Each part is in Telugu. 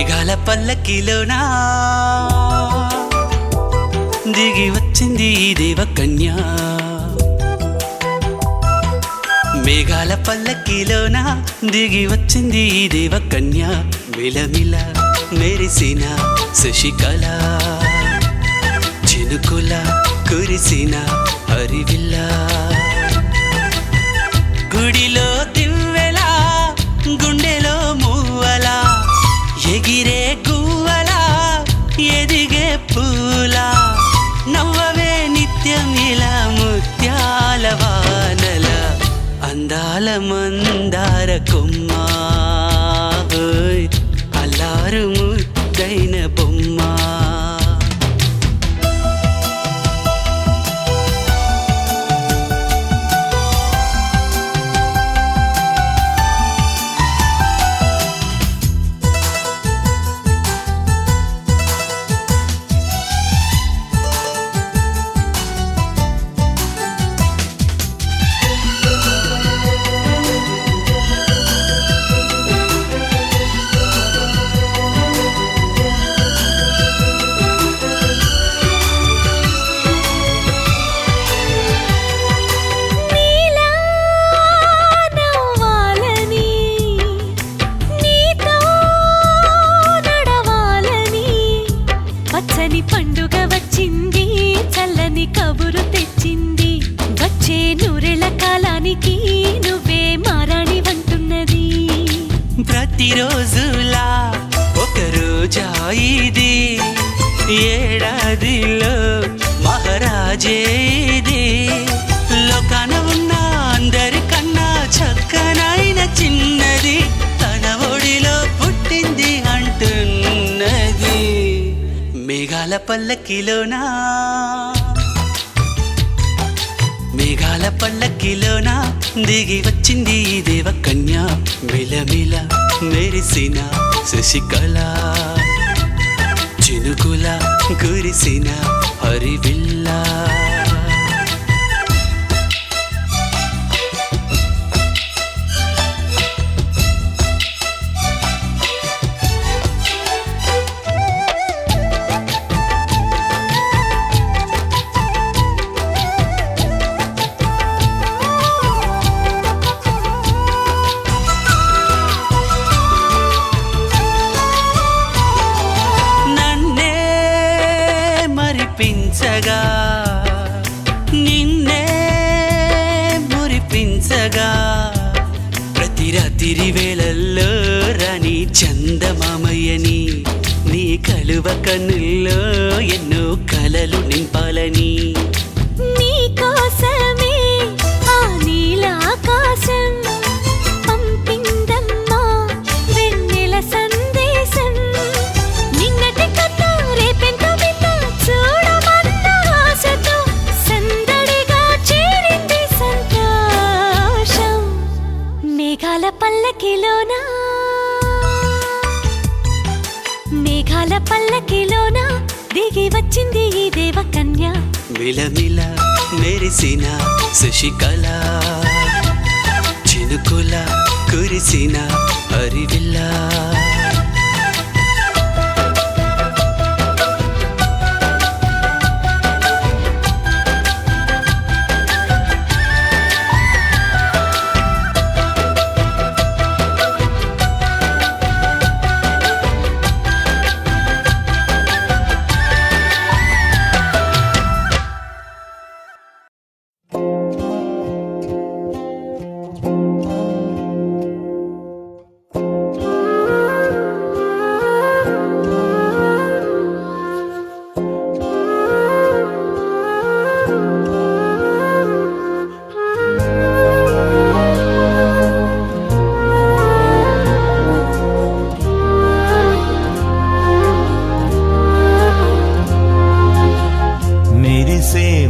మేఘాల పల్లకిలోనా దిగి వచ్చింది ఈ దేవకన్య మేఘాల పల్లకిలోనా దిగి వచ్చింది ఈ దేవకన్య మిలమిల మెరిసిన శశికళ చినుకుల కురిసిన హరివిల్ల గుడిలో దివ్వెలా గుండెలో మూవలా ఎగిరే గువ్వలా ఎదిగే పూలా నవ్వవే నిత్యం ఇలా ముత్యాల వానల అందాల మందార కొమ్మ అల్లారు ముద్దైన బొమ్మ పండుగ వచ్చింది చల్లని కబురు తెచ్చింది వచ్చే నూరెళ్ళ కాలానికి నువ్వే మారాణి వంటున్నది ప్రతిరోజులా ఒక రోజా ఇది ఏడాదిలో మహారాజే ఇది లోకాన ఉన్న అందరికన్నా చక్కనైన చిన్నది తన ఒడిలో పుట్టింది అంటున్నది మేఘాల పల్లకిలోనా మేఘాల పల్లకిలోనా దిగి వచ్చింది ఈ దేవకన్య మిలమిల మెరిసిన శశికళ చినుకుల కురిసిన హరివిల్లా మురిపించగా నిన్నే మురిపించగా ప్రతి రాత్రి వేళల్లో రాని చందమామయ్యని నీ కలువ కన్నుల్లో ఎన్నో కలలు నింపాలని నీ కోసమే ఆ నీలాకాశం పంపిందమ్మా వెన్నెల సందేశం నిన్నటి కథ రేపెంత పల్లకిలోనా మేఘాల పల్లకిలోనా దిగి వచ్చింది ఈ దేవకన్య మిలమిల మెరిసిన శశికళ చినుకుల కురిసిన హరివిల్లా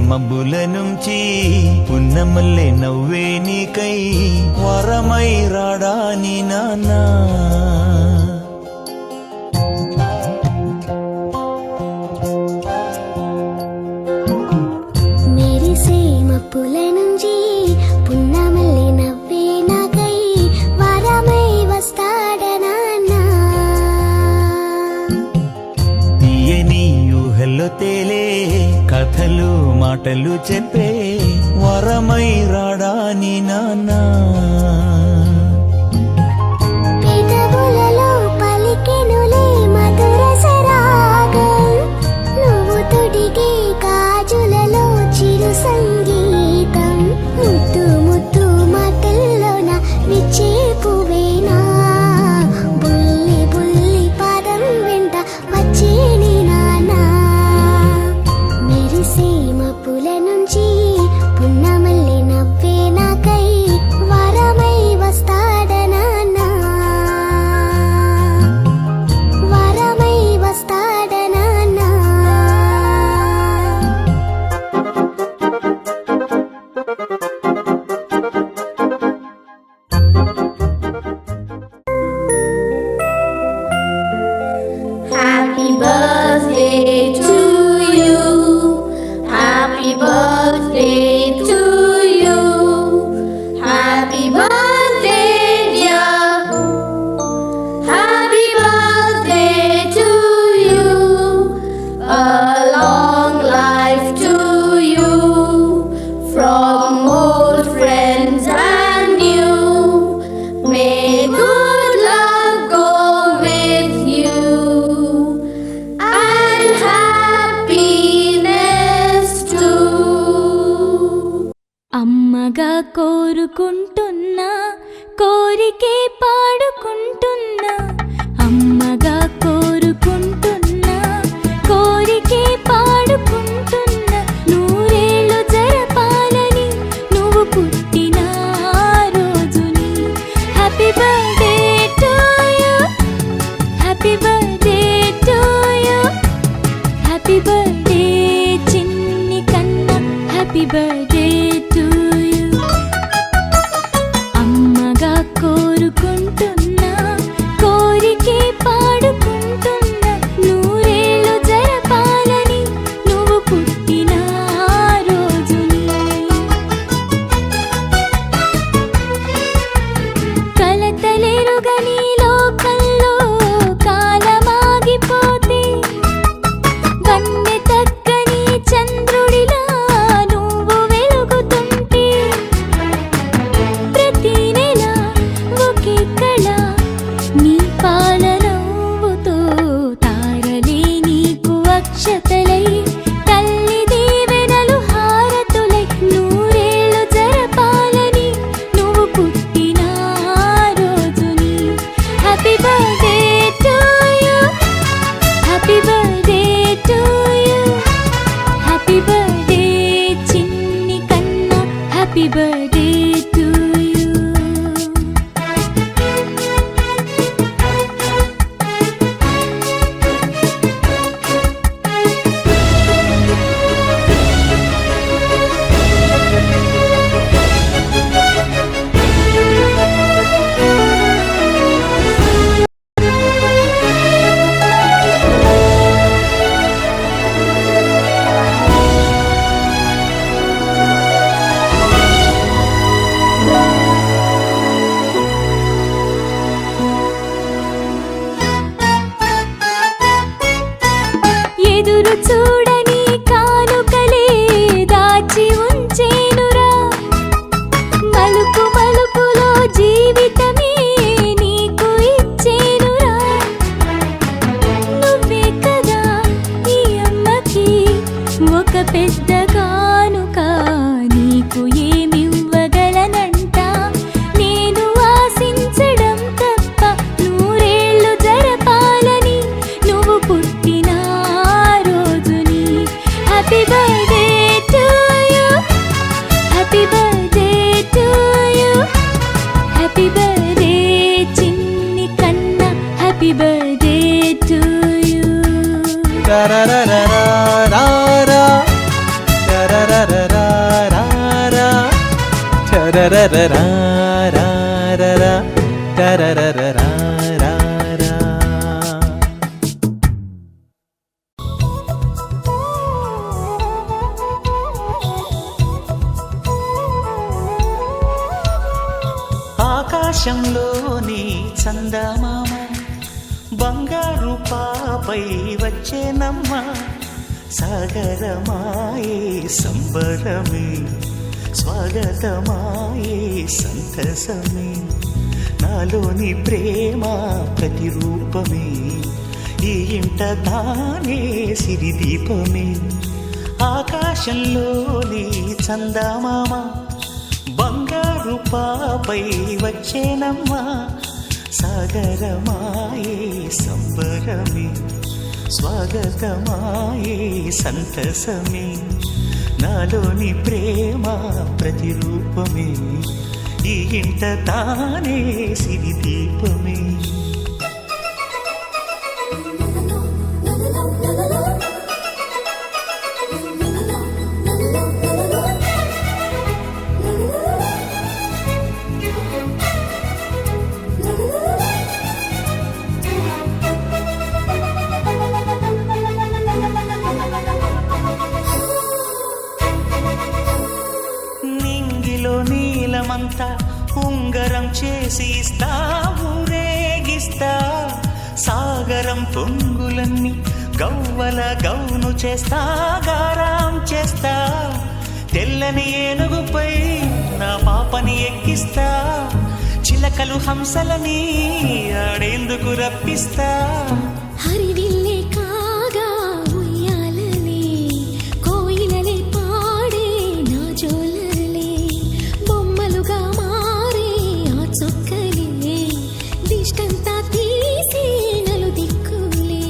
మబ్బుల నుంచి పున్నమల్లె నవ్వే నీకై వరమై రాడాని నాన్నా మెరిసే మబ్బుల నుంచి పున్నమల్లె నవ్వే నాకై వరమై వస్తాడ నాన్నా మాటలు చెప్పే వరమై రాడాని నాన్న పెదవులలో పలికెనులే మధుర సరాగం నువ్వు తొడిగే గాజులలో చిరు సంగీతం ముద్దు ముద్దు మాటల్లోన విచ్చే పువ్వేనా బుల్లి బుల్లి పాదం వెంట వచ్చేని నానా మెరిసే మబ్బుల నుంచి పున్నమల్లె నవ్వే నాకై వరమై వస్తాడనా వరమై వస్తాడనా Happy birthday to you. Happy birthday to you. Happy birthday, dear. Happy birthday to you. A long life to you. From old friends and new. May good luck go with you. And happiness too. అమ్మగా కోరుకుంటున్నా కోరికే పాడుకుంటున్నా అమ్మగా కోరుకుంటున్నా కోరికే పాడుకుంటున్నా నూరేళ్ళు జరపాలని నువ్వు పుట్టిన ఆ రోజుని happy birthday to you happy birthday to you happy birthday చిన్ని కన్నా హ్యాపీ బర్త్డే టు యు అమ్మగా కోరుకుంటున్నా కోరికే పాడుకుంటున్నా నూరేళ్ళు జరపాలని నువ్వు పుట్టిన ఆ రోజుని కలతలెరుగని లోకంలో కాలమాగిపోతే వన్నె తగ్గని చంద్రుడిలా నువ్వు వెలుగుతుంటే ప్రతి నెల ఒకే కళ నీ పాలనవ్వుతో తారలే నీకు అక్షతలై తల్లి దీవెనలు హారతులై నూరేళ్ళు జరపాలని నువ్వు పుట్టిన ఆ రోజుని happy birthday to you happy birthday to you happy birthday చిన్ని కన్నా హ్యాపీ బర్త్డే టు యు ఎదురు చూడని కానుకలే దాచి ఉంచేనురా మలుపు మలుపులో జీవితమే నీకు ఇచ్చేనురా నువ్వే కదా ఈ అమ్మకి ఒక పెద్ద కానుక నీకు ఏమివ్వగలనంట నేను ఆశించడం తప్ప నూరేళ్ళు జరపాలని నువ్వు పుట్టిన ఆ రోజుని happy birthday to you happy birthday to you happy birthday చిన్ని కన్నా హ్యాపీ బర్త్డే టు యు టరరరరరరర, టరరరరరరర, టరరరరరరర, టరరరరరరర. ఆకాశంలోని చందమామ బంగారు పాపై వచ్చేనమ్మ సాగరమాయే సంబరమే స్వాగతమాయే సంతసమే నాలోని ప్రేమ ప్రతిరూపమే ఈ ఇంట తానే సిరిదీపమే ఆకాశంలోని చందమామ బంగారు పాపై వచ్చేనమ్మా సాగరమాయే సంబరమే స్వాగతమాయే సంతసమే నాలోని ప్రేమ ప్రతిరూపమే ఈ ఇంట తానే సిరిదీపమే నీలమంతా ఉంగరం చేసి ఇస్తా ఊరేగిస్తా సాగరం పొంగులన్నీ గవ్వల గౌను చేస్తా గారాం చేస్తా తెల్లని ఏనుగుపై నా పాపని ఎక్కిస్తా చిలకలు హంసలని ఆడేందుకు రప్పిస్తా హరివిల్లే కాగా ఉయ్యాలలే కోయిలలే పాడే నా జోలలే బొమ్మలుగా మారే ఆ చొక్కలే దిష్టంతా తీసి నలు దిక్కులే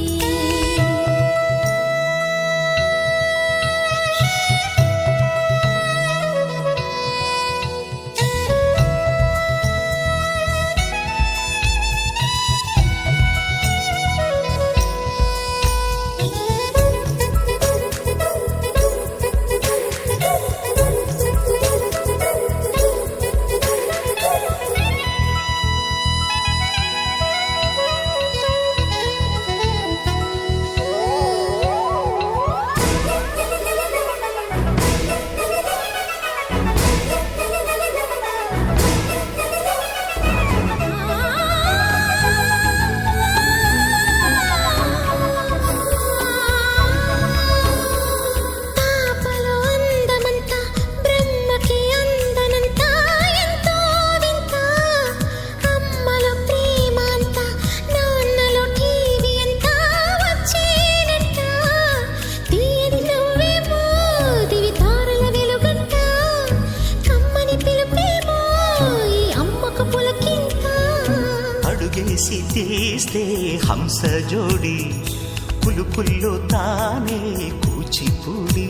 అడుగేసి తీస్తే హంస జోడి పులుపుల్లో తానే కూచిపూడి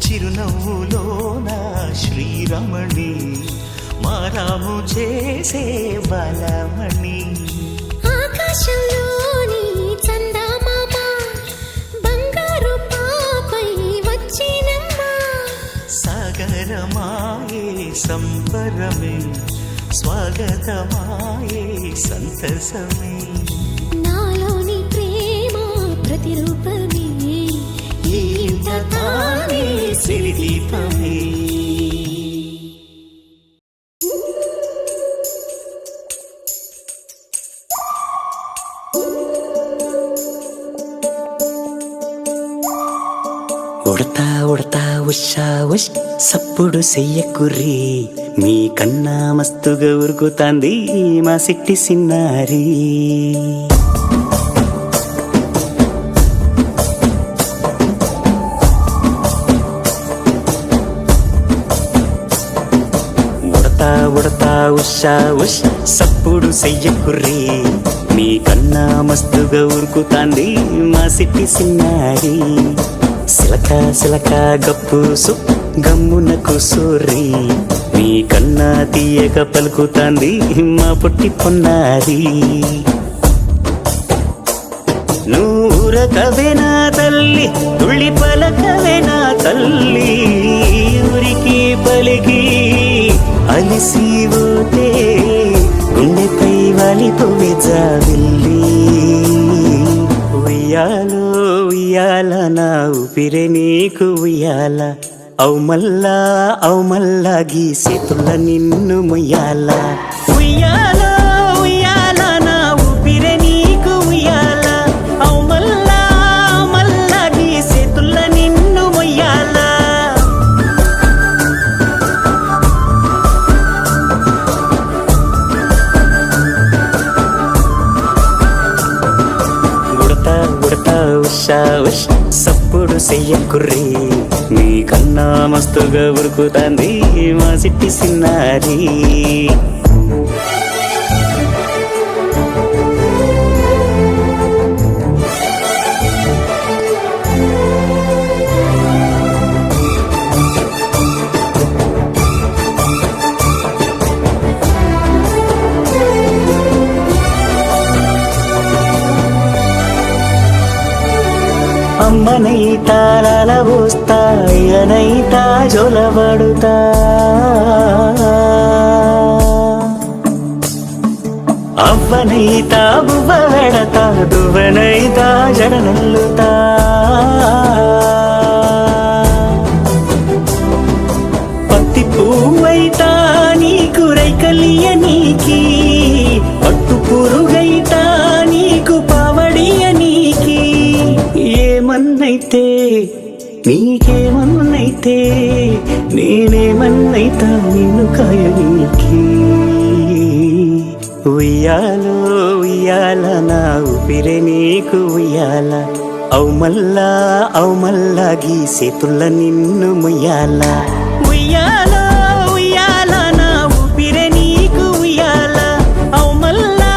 చిరునవ్వులోన శ్రీరమణి మారాము చేసే బలమణి ఆకాశంలోని చందమామ బంగారు పాపై వచ్చినమ్మా సాగరమాయే సంబరమే స్వాగతమాయే సంతసమే నాలోని ప్రేమ ప్రతిరూపమే ఈ ఇంట తానే సిరిదీపమే ఉడతా ఉడతా ఉషా ఉష్ సప్పుడు చెయ్యకుర్రి మీ కన్నా మస్తుగా ఉరుకుతాంది మా సిట్టి సిన్నారి ఉడతా ఉడతా ఉషా ఉష్ సప్పుడు చెయ్యకుర్రి మీ కన్నా మస్తుగా ఉరుకుతాంది మా సిట్టి సిన్నారి సిలక సిలక గప్పుసు గమ్మున కూసోర్రి మీ కన్నా తీయక పలుకుతాంది మా పొట్టి పొన్నారి నూరకవేనా తల్లి తుళ్ళి పలకవేనా తల్లి ఊరికి పలికి అలిసిపోతే గుండెపై వాలిపోవే జావిల్లి ఉయ్యాలో ఉయ్యాల నా ఊపిరే నీకు ఉయ్యాల అవు మల్లా గీసేతుల నిన్ను ముయ్యాల ఉయ్యాలో ఉయ్యాల నా ఊపిరే నీకు ఉయ్యాల అవు మల్లా గీసేతుల ఉషా ఉష్ సప్పుడు చెయ్యకుర్రి మీకన్నా మస్తుగా ఉరుకుతాంది మా సిట్టి సిన్నారి అమ్మనైతా లాలబోస్తా అయ్యనైతా జొలబడుతా అవ్వనైతా బువ్వ వెడతా దువ్వనైతా జడనల్లుతా పత్తి పువ్వైతా నీకు రైకలియ నీకి పట్టు పురుగైతా నీకు పావడియ నీకి ఏమన్నైతే నీకేమన్నైతే నేనేమన్నైతా నిన్ను కాయనీకి ఉయ్యాలో ఉయ్యాల నా ఊపిరే నీకు ఉయ్యాల అవు మల్లా గీసేతుల్ల నిన్ను ముయ్యాల ఉయ్యాలో ఉయ్యాల నా ఊపిరే నీకు ఉయ్యాల అవు మల్లా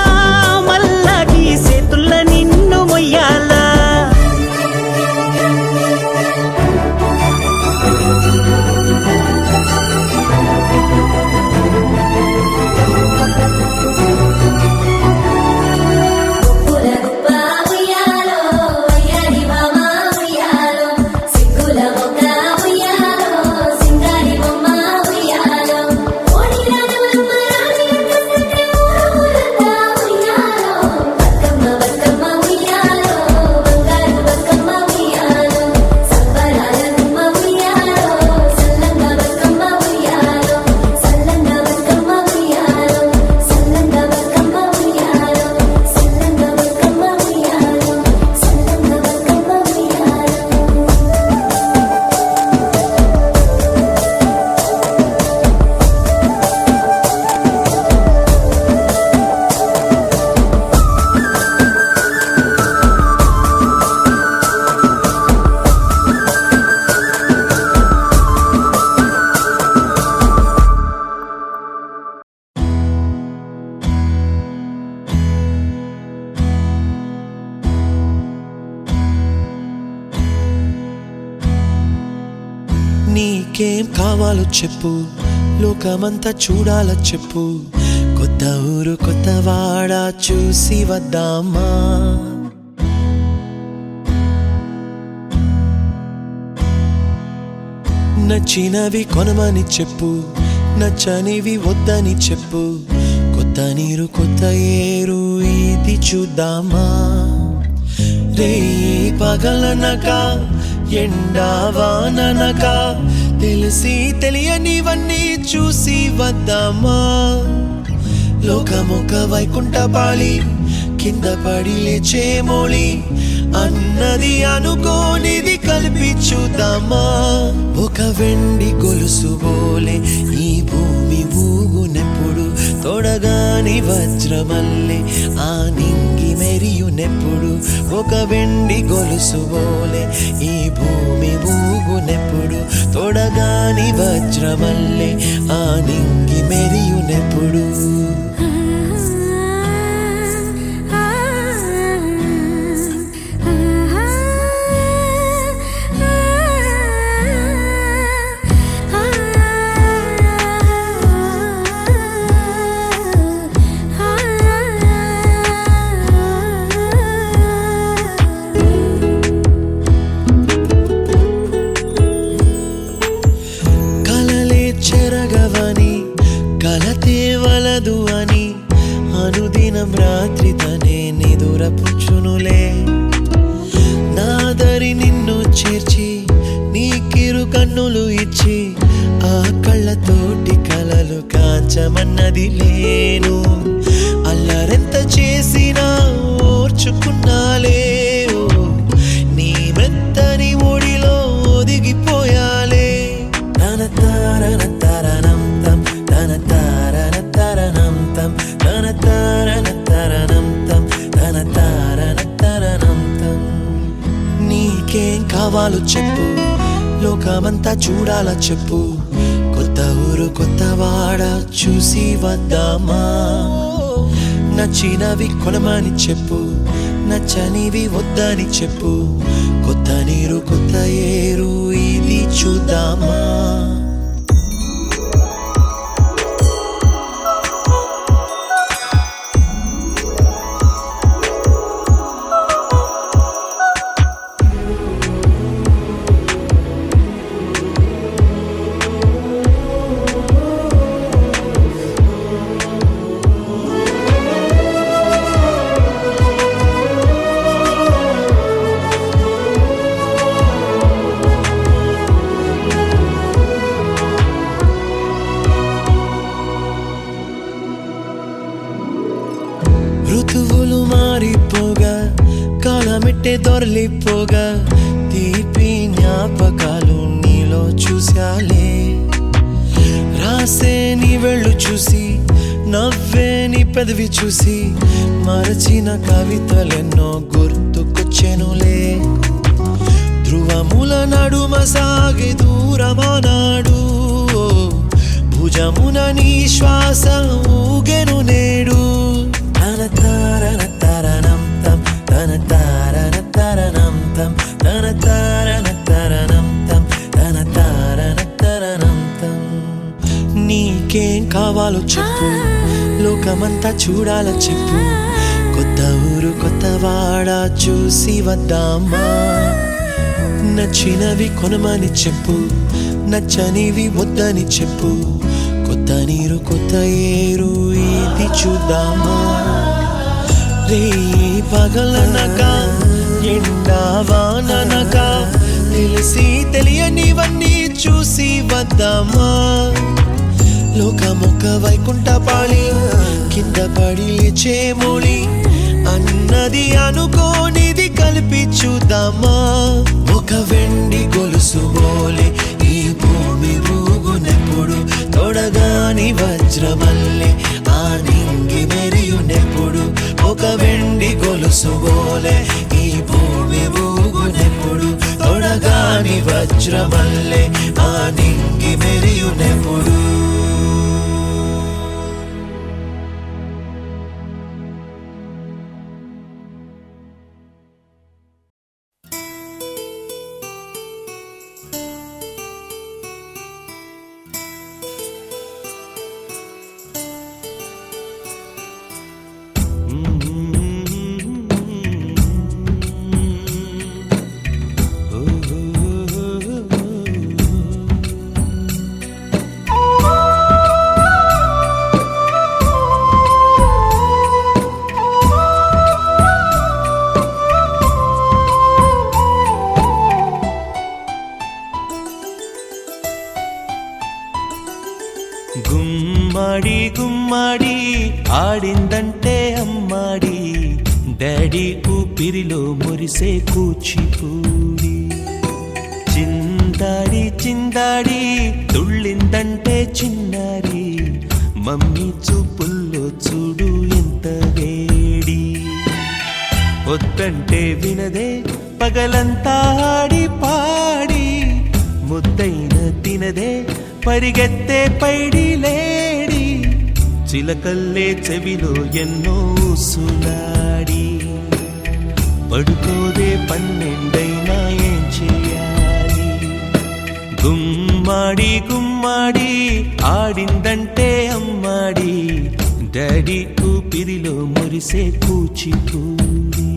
గీసేతుల్ల నిన్ను ముయ్యాల నీకేం కావాలో చెప్పు లోకమంతా చూడాల చెప్పు కొత్త ఊరు కొత్త వాడ చూసి వద్దామా నచ్చినవి కొనమని చెప్పు నచ్చనివి వద్దని చెప్పు కొత్త నీరు కొత్త ఏరు ఇది చూద్దామా రే పగలనక ఎండావాననక తెలిసి తెలియనివన్నీ చూసి వద్దామా లోకమొక వైకుంఠపాళి కింద పడి లేచే మోళి అన్నది అనుకోనిది కలిపి చూద్దామా ఒక వెండి గొలుసు బోలే ఈ భూమి ఊగునెప్పుడు తొడగాని వజ్రమల్లె ఆ నింగి మెరియునెప్పుడు ఒక వెండి గొలుసు బోలే ఈ భూమి ఊగునెప్పుడు తొడగాని వజ్రమల్లె ఆ నింగి మెరియునెప్పుడు కలతేవలదు అని అనుదినం రాత్రి తనే నిదురపుచ్చునులే నాదరి నిన్ను చేర్చి నీ కిరు కన్నులు ఇచ్చి ఆ కళ్ళతోటి కలలు కాంచమన్నది లేను అల్లరెంత చేసినా ఓర్చుకున్నాలే నీ మెత్తని ఒడిలో ఒదిగిపోయాలే తన తారన తరణం తం తన తారన తరణం తం తన తారన తరణం తం తన తారన తరణం తం కావాలో చెప్పు, లోకమంతా చూడాలా చెప్పు, కొత్త ఊరు కొత్త వాడ చూసి వద్దామా, నచ్చినవి కొనమని చెప్పు, నచ్చనివి వద్దని చెప్పు, కొత్త నీరు కొత్త ఏరు ఇది చూద్దామా. ఋతువులు మారిపోగా కాలమెట్టే దొరలిపోగా తీపి జ్ఞాపకాలు నీలో చూశాలే, రాసే నీ వెళ్ళు చూసి నవ్వే నీ పెదవి చూసి మరచిన కవితలెన్నో గుర్తుకొచ్చెనులే, ధ్రువముల నడుమ సాగే దూరమానాడు, భుజమున నీ శ్వాస ఊగెను నేడు, తన తారన తరణం తం తన తారన తరణం తం తన తారన తరణం తం తన తారన తరణం తం. నీకేం కావాలో చెప్పు, లోకమంతా చూడాలా చెప్పు, కొత్త ఊరు కొత్త వాడ చూసి వద్దామా, నచ్చినవి కొనమని చెప్పు, నచ్చనివి వద్దని చెప్పు, కొత్త నీరు కొత్త ఏరు ఇది చూద్దామా. రే పగలనక ఎండావాననక తెలిసి తెలియనివన్నీ చూసి వద్దామా, లోకమొక్క వైకుంఠపాళి కింద పడి లేచే మోళి అన్నది అనుకోనిది కలిపి చూద్దామా, ఒక వెండి గొలుసు బోలే ఈ భూమి ఊగునెప్పుడు, తొడగాని వజ్రమల్లె ఆ నింగి మెరియునెప్పుడు, ఒక వెండి గొలుసు బోలే ఈ భూమి ఊగునెప్పుడు, తొడగాని వజ్రమల్లె ఆ నింగి మెరియునెప్పుడు. గుమ్మడి గుమ్మడి ఆడిందంటే అమ్మాడి, డాడీ ఊపిరిలో మురిసే కూచిపూడి, చిందాడి చిందాడి తుళ్ళిందంటే చిన్నారి, మమ్మీ చూపుల్లో చూడు ఎంత వేడి, వద్దంటే వినదే పగలంతా ఆడి పాడి, ముద్దైన తినదే పరిగెత్తే పైడి లేడి, చిలకల్లే చెవిలో ఎన్నో సులాడి, పడుకోదే పన్నెండైనా ఏం చేయాలి, గుమ్మాడి గుమ్మాడి ఆడిందంటే అమ్మాడి, డాడీ ఊపిరిలో మురిసే కూచిపూడి.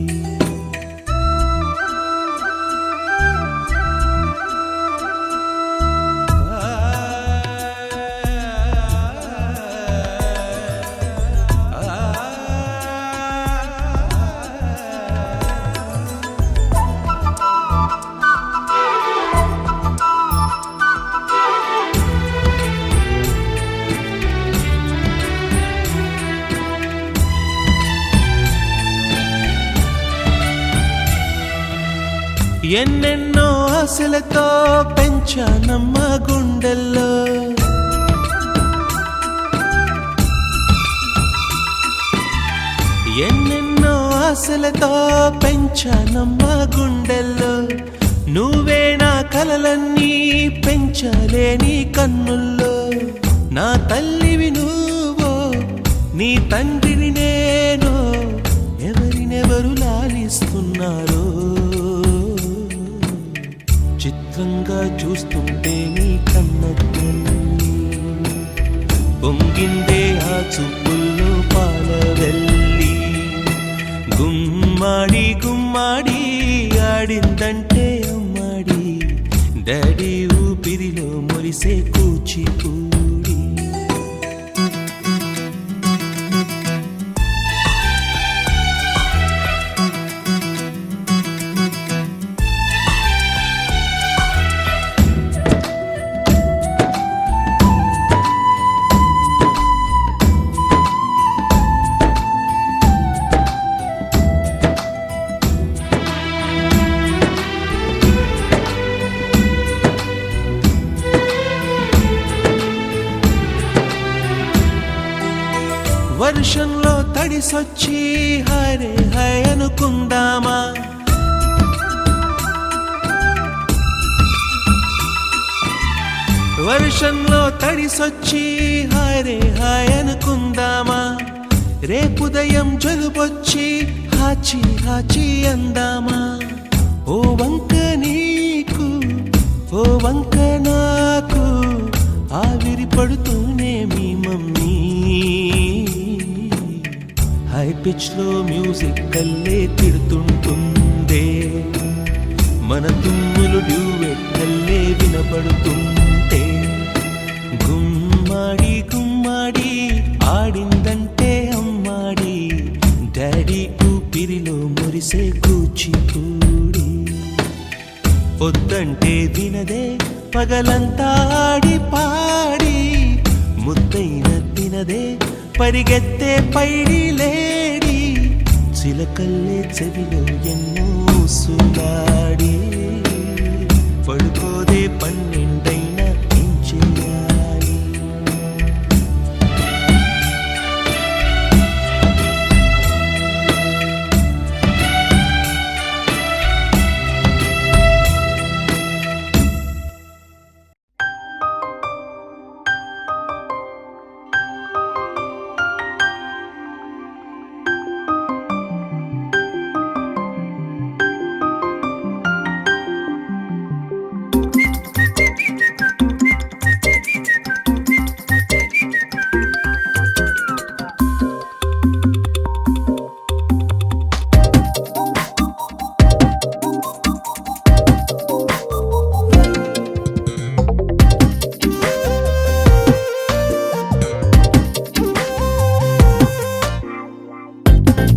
ఎన్నెన్నో ఆశలతో పెంచానమ్మ గుండెల్లో, ఎన్నెన్నో ఆశలతో పెంచానమ్మ గుండెల్లో, నువ్వే నా కలలన్నీ పెంచలేని కన్నుల్లో నా తల్లివి నువ్వో నీ తండ్రిని నేను ఎవరినెవరు లాలిస్తున్నారో చిత్రంగా చూస్తుంటే నీ కన్నట్టు పొంగిందే ఆ చూపుల్లో పాలవెల్లి గుమ్మాడి గుమ్మాడి ఆడిందంటే అమ్మాడి డాడీ ఊపిరిలో మురిసే కూచిపూడి వర్షంలో తడిసొచ్చి హరే హై అనుకుందామా వర్షంలో తడిసొచ్చి హరే హై అనుకుందామా రేపుదయం జలుబొచ్చి హాచి హాచి అందామా ఓ వంక నీకు ఓ వంక నాకు ఆవిరి పడుతూనే మీ మమ్మీ హై పిచ్ లో మ్యూజిక్ కల్లే తిడుతుంటుందే మన తుమ్ములు డ్యూయెట్ కల్లే వినపడుతుంటే గుమ్మాడి గుమ్మాడి ఆడిందంటే అమ్మాడి డాడీ ఊపిరిలో మురిసే కూచిపూడి పొద్దంటే వినదే పగలంతా ఆడి పాడి ముద్దైన తినదే పరిగెత్తే పైడి లేడి చిలకల్లే చెవిలో ఎన్నో సులాడి పడుకోదే పన్నెండైనా ఏం చెయ్యాలి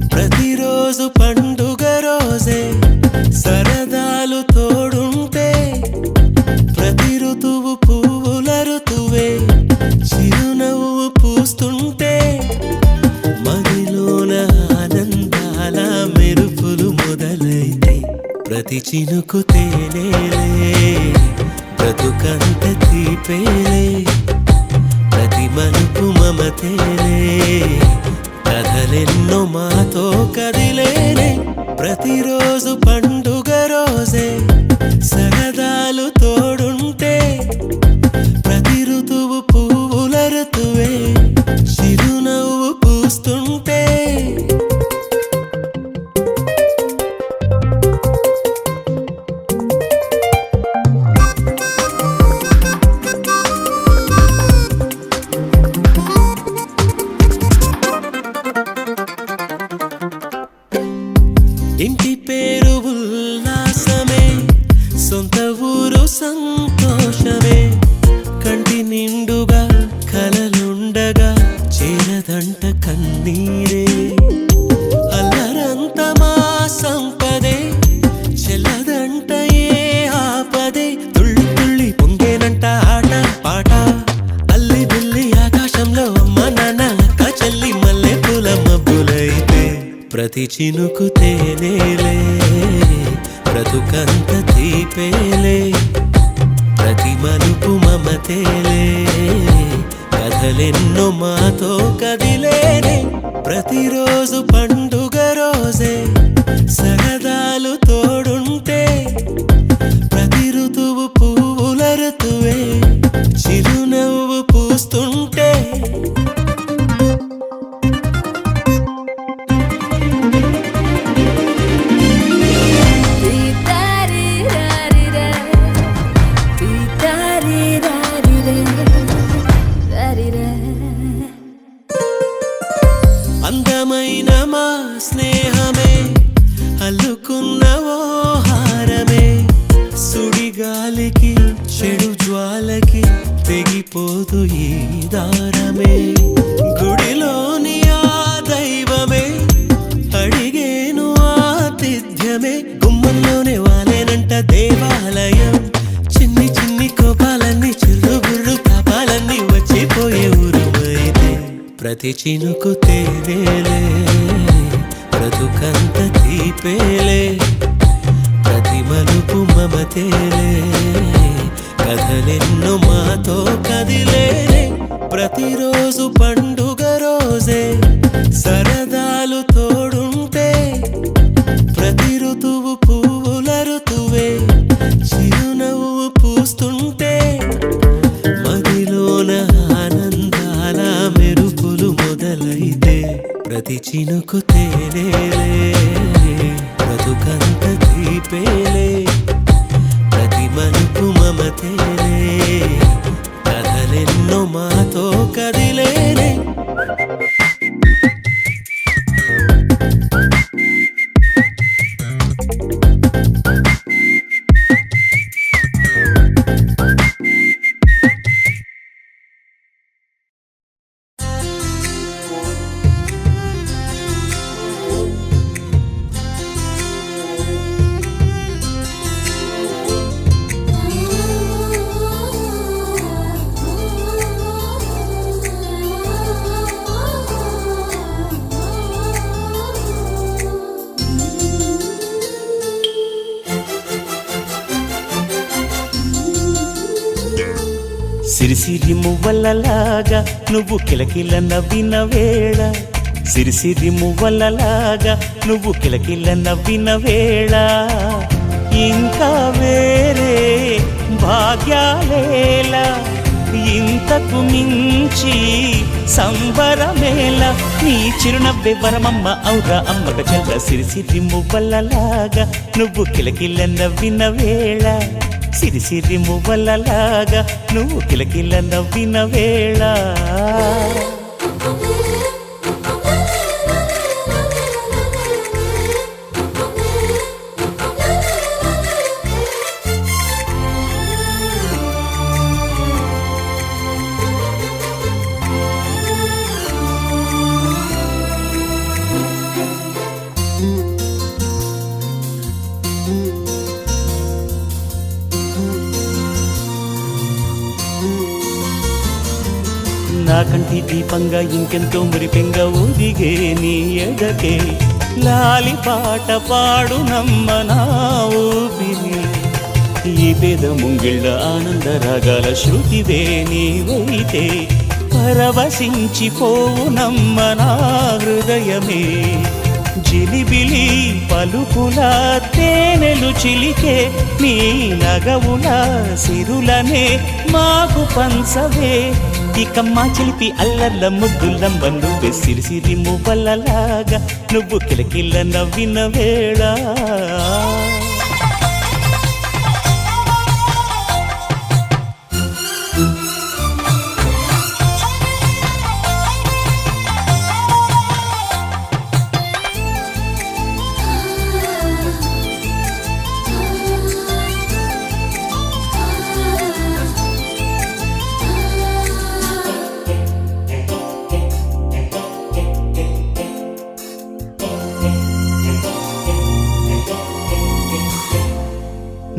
ప్రతిరోజు పండుగ రోజే సరదాలు తోడుంటే ప్రతి ఋతువు పువ్వుల ఋతువే చిరునవ్వు పూస్తుంటే మదిలోన ఆనందాల మెరుపులు మొదలైతే ప్రతి చినుకు తేలేలే బ్రతుకంత తీపేలే ప్రతి మలుపు మమతేలే కథలెన్నో మాతో కదిలేనే ప్రతిరోజు పండుగ రోజే సరదాలు తోడుంటే ప్రతి ఋతువు పువ్వుల ఋతువే చిరునవ్వు పూస్తుంటే ఇంటి పేరు ఉల్లాసమే సొంత ఊరు సంతోషమే కంటి నిండుగా కలలుండగా చేరదంట కన్నీరే అల్లరంత మా సంపదే చెల్లదంట ఏ ఆపదే తుళ్ళి తుళ్ళి పొంగేనంట ఆట పాట అల్లి బిల్లి ఆకాశంలో అమ్మ నాన్న అక్క చెల్లి మల్లె పూల మబ్బులైతే ప్రతి చినుకు తేనేలే బ్రతుకంత తీపేలే ప్రతి మలుపు మమతేలే కథలెన్నో మాతో కదిలేనే ప్రతిరోజు పండుగ రోజే సరదాలు తోడుంటే అందమైన మా స్నేహమే అల్లుకున్న ఓ హారమే సుడిగాలికి చెడు జ్వాలకి తెగిపోదు ఈ దారమే గుడిలోని ఆ దైవమే అడిగేను ఆతిథ్యమే గుమ్మంలోనే వాలేనంట దేవాలయం చిన్ని చిన్ని కోపాలన్నీ చిల్లుబుర్రు తాపాలన్నీ వచ్చిపోయే ఊరుమైతే ప్రతి చినుకు తేవేలే బ్రతుకంత తీపేలే ప్రతి మలుపు మమతేలే కథలెన్నో మాతో కదిలేనే ప్రతిరోజు పండుగ రోజే సరదాలు తోడుంటే ప్రతి ఋతువు పువ్వుల ఋతువే చిరునవ్వు పూస్తుంటే మదిలోన ఆనందాల మెరుపులు మొదలైతే ప్రతి చినుకు తేలేలే బ్రతుకంత తీపేలే ప్రతి మలుపు మమతేలే కథలెన్నో మాతో కదిలేనే సిరిసిరి మువ్వలలాగా నువ్వు కిలకిల నవ్విన వేళ సిరిసిరి మువ్వలలాగా నువ్వు కిలకిల నవ్విన వేళ ఇంకా వేరే భాగ్యాలేలా ఇంతకు మించి సంబరమేళ నీ చిరునవ్వే వరమమ్మ ఔరా అమ్మగ చెల్ల సిరిసిరి మువ్వలలాగా నువ్వు కిలకిల నవ్విన వేళ సిరిసిరి మువ్వలలాగా నువ్వు కిలకిల నవ్విన వేళ నా కంటి దీపంగా ఇంకెంతో మురిపెంగా ఊదిగే నీ ఎడకే లాలి పాట పాడు నమ్మ నా ఊపిరి ఈ పేద ముంగిళ్ళ ఆనంద రాగాల శృతివే నీవైతే పరవశించిపోవు నమ్మ నా హృదయమే జిలిబిలి పలుకుల తేనెలు చిలికే నీ నగవుల సిరులనే మాకు పంచవే ఇక మా చిలిపి అల్లర్ల ముద్దులంబ నువ్వే సిరిసిరి మువ్వలలాగా నువ్వు కిలకిల నవ్విన వేళ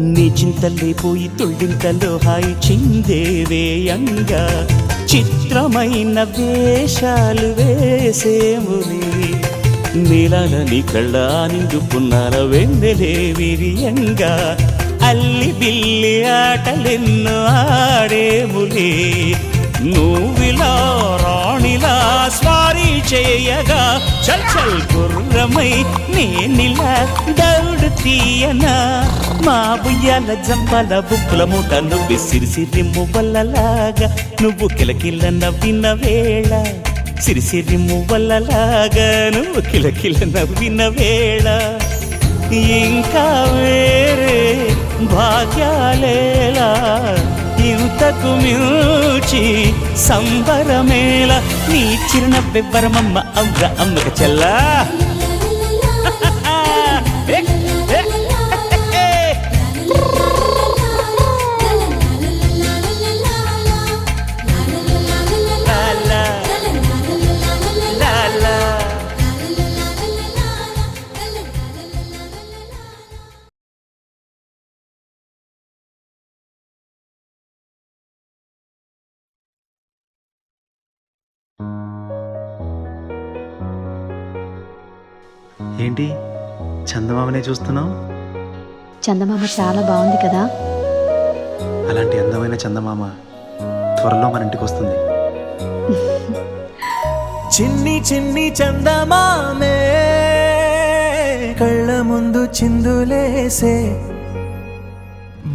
నీ చింతలే పోయి తుళ్ళింతలో హాయి చిందేవేయంగా చిత్రమైన వేషాలు వేసేముని నీలాల నీ కళ్ళ నిండు పున్నాల వెన్నెలే విరియంగా అల్లి బిల్లి ఆటలెన్నో ఆడేములే నువ్విలా రాణిలా స్వారీ చేయగా చల్ చల్ గుర్రమై నేనిలా దౌడు తీయనా మా బుయ్యాల జంపాల బుక్కుల మూట నువ్వు సిరిసిరి మువ్వలలాగా నువ్వు కిలకిల నవ్విన వేళ సిరిసిరి మువ్వలలాగా నువ్వు కిలకిల నవ్విన వేళ ఇంకా వేరే భాగ్యాలేలా ఇంతకు మించి సంబరమేళ నీ చిరునవ్వె వరమమ్మ అవ్వ అమ్మక చెల్లా ఏంటి చందమామనే చూస్తున్నావు? చందమామ చాలా బాగుంది కదా. అలాంటి అందమైన చందమామ త్వరలో మన ఇంటికి వస్తుంది. చిన్ని చిన్ని చందమామే కళ్ళ ముందు చిందులేసే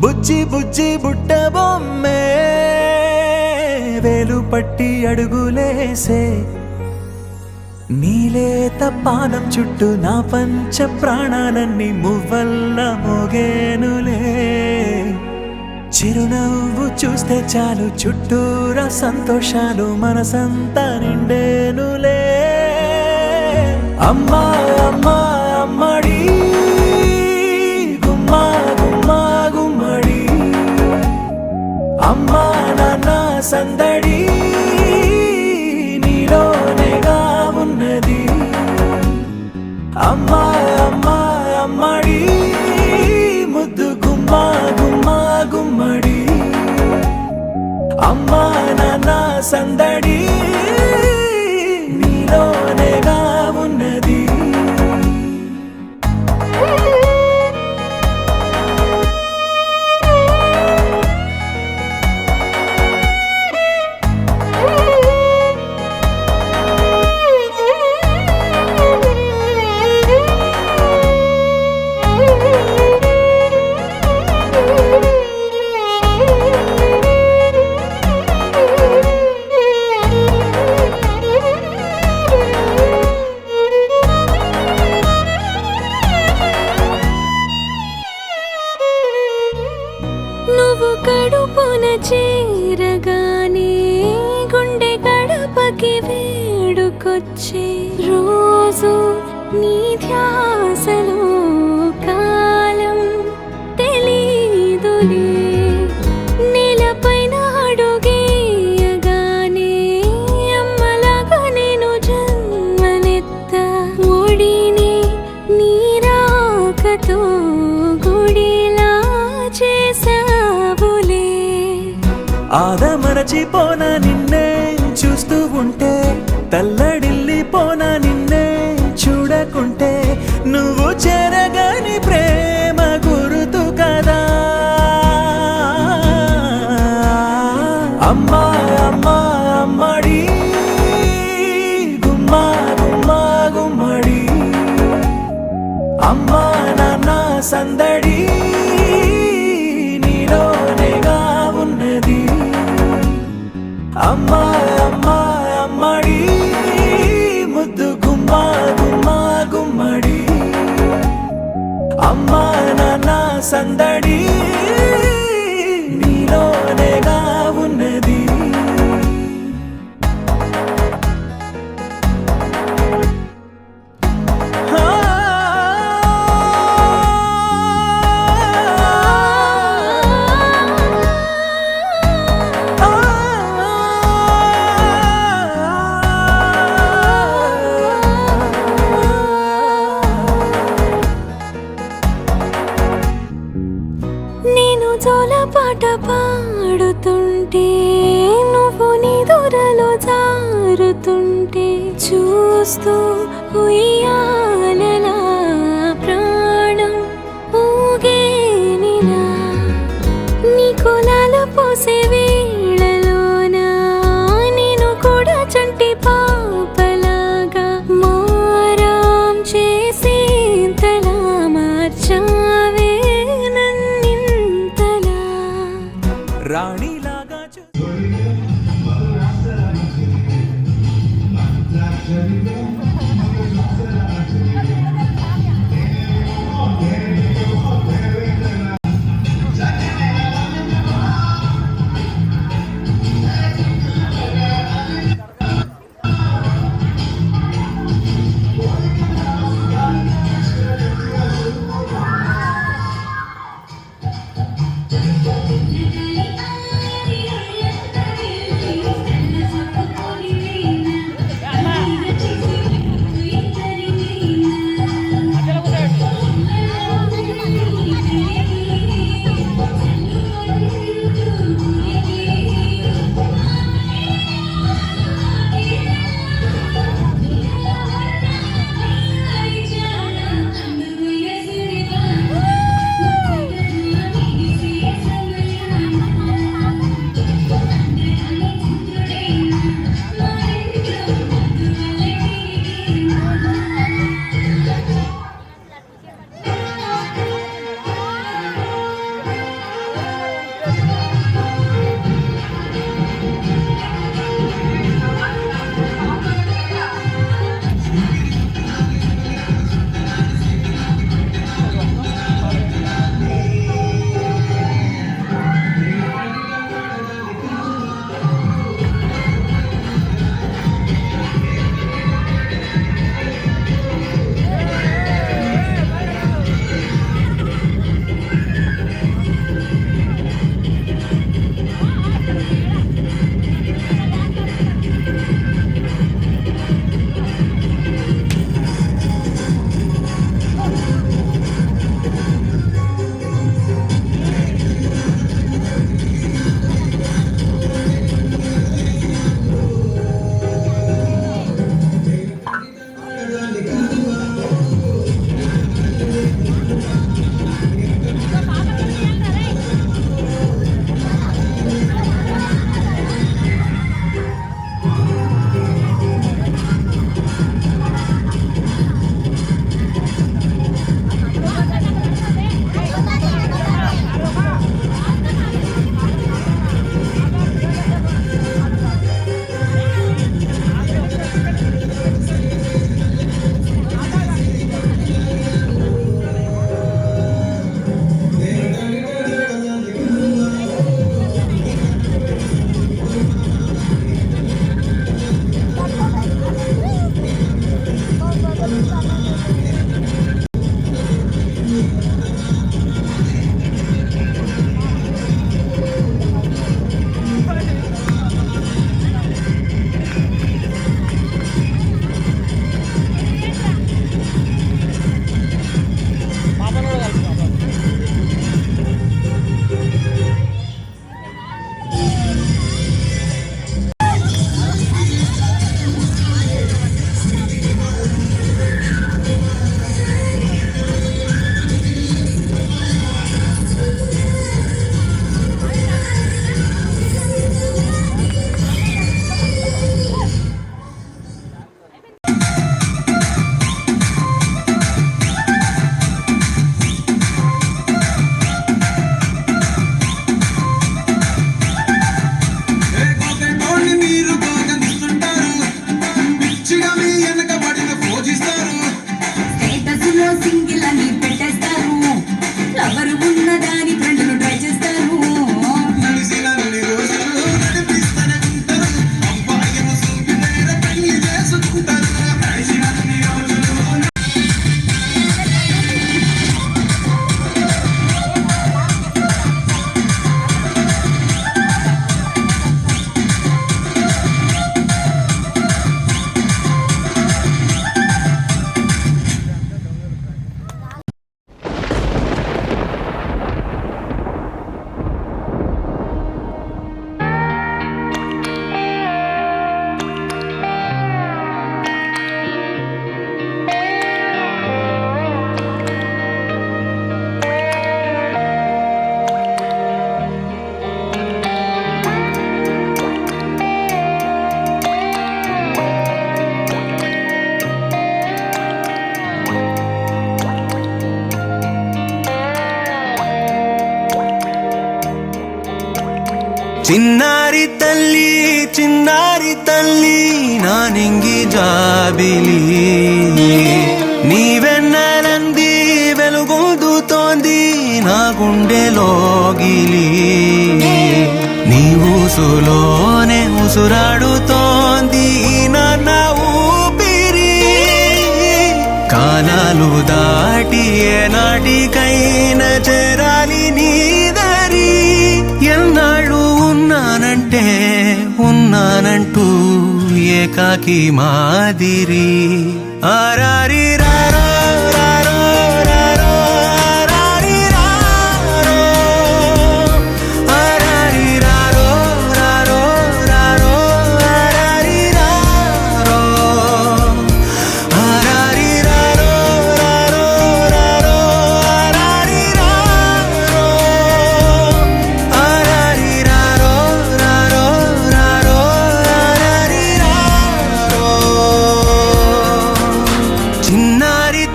బుజ్జి బుజ్జి బుట్ట బొమ్మే వేలు పట్టి అడుగులేసే నీలేత పానం చుట్టూ నా పంచ ప్రాణాలన్నీ మువ్వల్ల మోగేనులే చిరునవ్వు చూస్తే చాలు చుట్టూరా సంతోషాలు మనసంతా నిండేనులే అమ్మా అమ్మా అమ్మడి గుమ్మా గుమ్మా గుమ్మడి అమ్మా నాన్న సందడి నీలోనేగా ఉన్నది అమ్మా అమ్మా అమ్మడి ముద్దు గుమ్మా గుమ్మా గుమ్మడి అమ్మా నాన్న సందడి నీలోనేగా ఉన్నది నువ్వు కడుపున చేరగానే గుండె గడపకి వేడుకొచ్చే రోజు నీ ధ్యాసలో కాలం తెలీదులే నేలపైన అడుగేయగానే అమ్మలాగా నేను జన్మనెత్త ఒడిని నీ రాకతో గుడిలా చేసావులే ఆదమరచిపోనా నిన్నే చూస్తూ ఉంటే తల్లడిల్లిపోనా నిన్నే చూడకుంటే నువ్వు చెరగని ప్రేమ గురుతు కదా అమ్మా అమ్మా అమ్మడి గుమ్మా గుమ్మా గుమ్మడి అమ్మా నాన్న సందడి నీలోనేగా ఉన్నది అమ్మా అమ్మా అమ్మడి ముద్దు గుమ్మా గుమ్మా గుమ్మడి అమ్మా నాన్న సందడి నీలోనేగా ఉన్నది నేను జోలపాట పాడుతుంటే నువ్వు నిదురలో జారుతుంటే చూస్తూ ఉయ్యాలలా ప్రాణం ఊగేనిలా నీ కులాల పోసే వేళలోన నేను కూడా చంటి పాపలాగా చిన్నారి తల్లి నా నింగి జాబిలి నీవెన్నెలంది వెలుగొందుతోంది నా గుండెలోగిలి నీ ఊసులోనే ఉసురాడుతోంది నాన్న ఊపిరి కాలాలు దాటి ఏనాటికైనా చేరాలి నీ దరి ఎన్నాళ్ళు ఉన్నానంటూ ఏకాకి మాదిరి ఆరారి రారో రారో రారో ఆరారి రారో ఆరారి రారో రారో రారో ఆరారి రారో ఆరారి రారో రారో రారో ఆరారి రారో ఆరారి రారో రారో రారో ఆరారి రారో చిన్నారి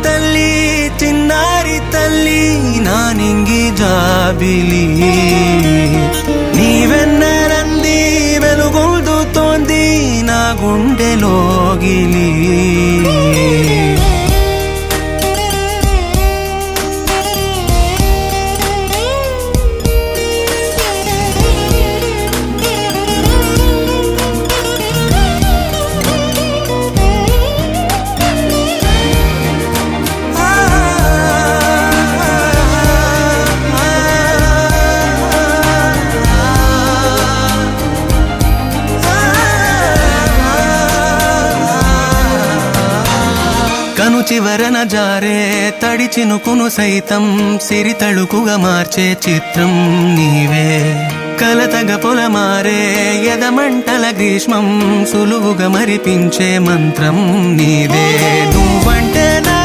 తల్లి నా నింగి జాబిలి నీవెన్నెలంది వెలుగొందుతోంది నా గుండెలోగిలి కను చివరన జారే తడి చినుకును సైతం సిరి తళుకుగా మార్చే చిత్రం నీవే కలతగ పొలమారే ఎదమంటల గ్రీష్మం సులువుగా మరిపించే మంత్రం నీదే నువ్వంటే నా